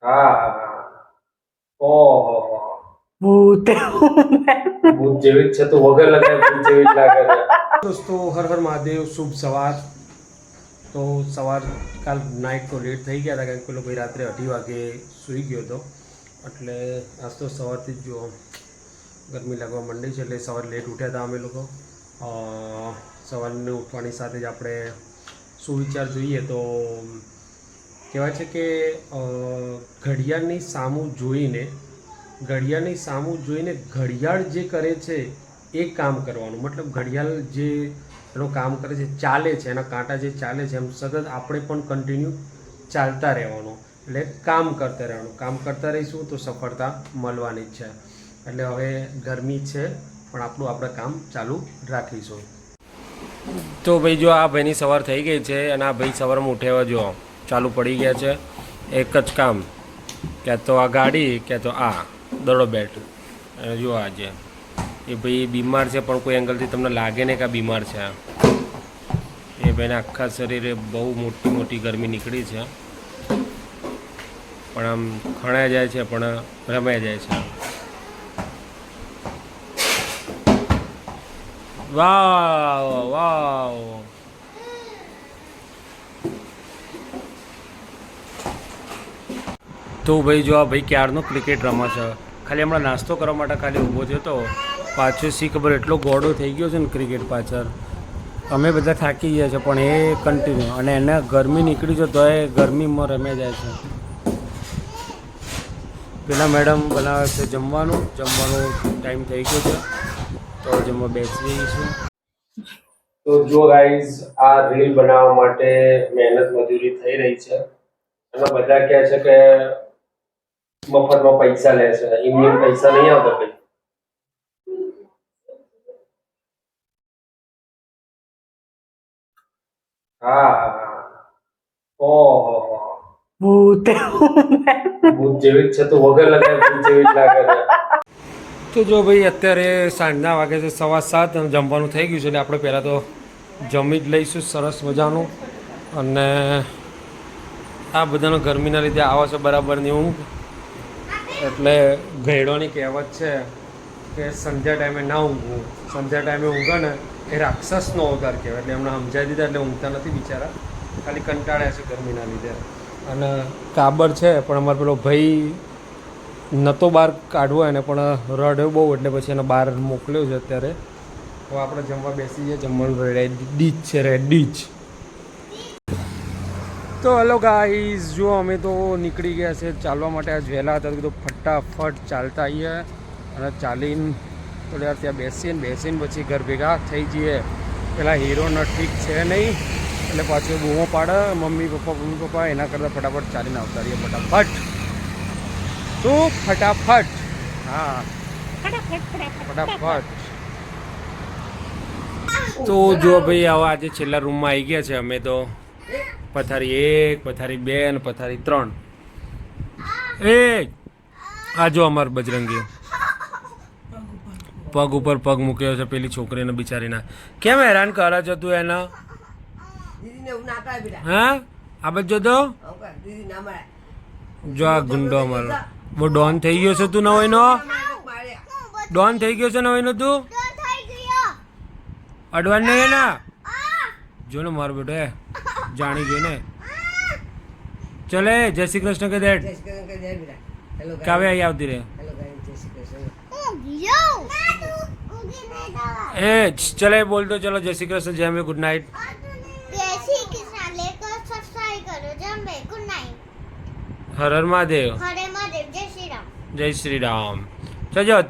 હા. ઓહો. ભૂત ભૂત જેવી જ છે તો વગર લગાવે ભૂત જેવી જ લાગે છે. દોસ્તો હર હર મહાદેવ, શુભ સવાર. તો સવાર કાલ નાઇટ તો લેટ થઈ ગયા હતા કારણ કે પેલો ભાઈ રાત્રે 2:30 વાગે સૂઈ ગયો હતો એટલે આજ તો સવારથી જ જો ગરમી લાગવા માંડી છે એટલે સવારે લેટ ઉઠ્યા હતા અમે લોકો. સવારને ઉઠવાની સાથે જ આપણે સુવિચાર જોઈએ તો કહેવાય છે કે ઘડિયાળની સામું જોઈને ઘડિયાળ જે કરે છે એ કામ કરવાનું, મતલબ ઘડિયાળ જે એનું કામ કરે છે, ચાલે છે, એના કાંટા જે ચાલે છે એમ સતત આપણે પણ કન્ટિન્યુ ચાલતા રહેવાનું, એટલે કામ કરતા રહીશું તો સફળતા મળવાની જ છે. એટલે હવે ગરમી છે પણ આપણે કામ ચાલુ રાખીશું. તો ભાઈ જો આ ભાઈની સવાર થઈ ગઈ છે અને આ ભાઈ સવારમાં ઉઠ્યા જો ચાલુ પડી ગયા છે. એક જ કામ, ક્યાં તો આ ગાડી ક્યાં તો આ દડો બેટ. અને જો આજે એ ભાઈ બીમાર છે પણ કોઈ એંગલથી તમને લાગે નહીં કે આ બીમાર છે. એ ભાઈને આખા શરીરે બહુ મોટી ગરમી નીકળી છે પણ આમ ખણાઈ જાય છે પણ રમાઈ જાય છે. વાવ. તો ભાઈ જો આ ભાઈ ક્યારનો ક્રિકેટ રમે છે, ખાલી હમણાં નાસ્તો કરવા માટે ખાલી ઊભો થયો તો પાછો શી ખબર એટલો ગોળો થઈ ગયો છે ને ક્રિકેટ પાછળ. અમે બધા થાકી ગયા છે પણ એ કન્ટિન્યુ, અને એને ગરમી નીકળી છે તો એ ગરમીમાં રમે જાય છે. પેલા મેડમ બનાવે છે જમવાનું ટાઈમ થઈ ગયો છે તો જમવા બેસી જઈશું. તો જો ગાઈઝ આ રીલ બનાવવા માટે મહેનત મજૂરી થઈ રહી છે અને બધા કહે છે કે મફતમાં પૈસા લે છે, એમને પૈસા નહીં આવતા ભાઈ. હા. ઓહો. ભૂત જેવી જ છે તો વગર લગાવે ભૂત જેવી જ લાગે છે. તો જો ભાઈ અત્યારે સાંજના વાગે છે 7:15 અને જમવાનું થઈ ગયું છે એટલે આપણે પહેલાં તો જમી જ લઈશું સરસ મજાનું. અને આ બધાનો ગરમીના લીધે આવે છે બરાબરની ઊંઘ, એટલે ઘેડોની કહેવત છે કે સંધ્યા ટાઈમે ના ઊંઘવું, સંધ્યા ટાઈમે ઊંઘે ને એ રાક્ષસનો અવતાર કહેવાય. એટલે એમને સમજાવી દીધા એટલે ઊંઘતા નથી બિચારા, ખાલી કંટાળ્યા છે ગરમીના લીધે. અને કાબર છે પણ અમારો પેલો ભાઈ નહોતો બહાર કાઢવો એને પણ રડ્યો બહુ એટલે પછી એને બહાર મોકલ્યો છે અત્યારે. તો આપણે જમવા બેસી જઈએ, જમવાનું રેડી જ. તો હેલો ગાઈઝ, જો અમે તો નીકળી ગયા છે ચાલવા માટે. આજ વહેલા હતા તો ફટાફટ ચાલતા આવીએ અને ચાલીને થોડી વાર ત્યાં બેસીને પછી ઘર ભેગા થઈ જઈએ. પેલા હીરોનો ઠીક છે નહીં એટલે પાછું બૂમો પાડે મમ્મી પપ્પા, એના કરતાં ફટાફટ ચાલીને આવતા રહીએ. ફટાફટ. હા, ફટાફટ. તો જો ભાઈ આવા આજે છેલ્લા રૂમમાં આવી ગયા છે અમે તો. પથારી 1, પથારી 2 અને પથારી 3. આ જો અમાર બજરંગી પગ ઉપર પગ મૂક્યો છે પેલી છોકરીને બિચારીના. કેમ હેરાન કરે છે તું એના? હા, આ બધો તો જો આ ગુંડો અમારો બહુ ડોન થઈ ગયો છે. તું નવાઈનો ડોન થઈ ગયો છે નવાઈનો તું. અડવાન નહીં ને જો ને મારો બેટો જાણી જોઈને. ચલે જય શ્રી કૃષ્ણ કે દેડ કાવે અહીં આવતી રહે. ચલે બોલ દો ચલો જય શ્રી કૃષ્ણ, જય મે, ગુડ નાઇટ. હર હર મહાદેવ. જય શ્રી રામ. જય શ્રી રામ. ચલો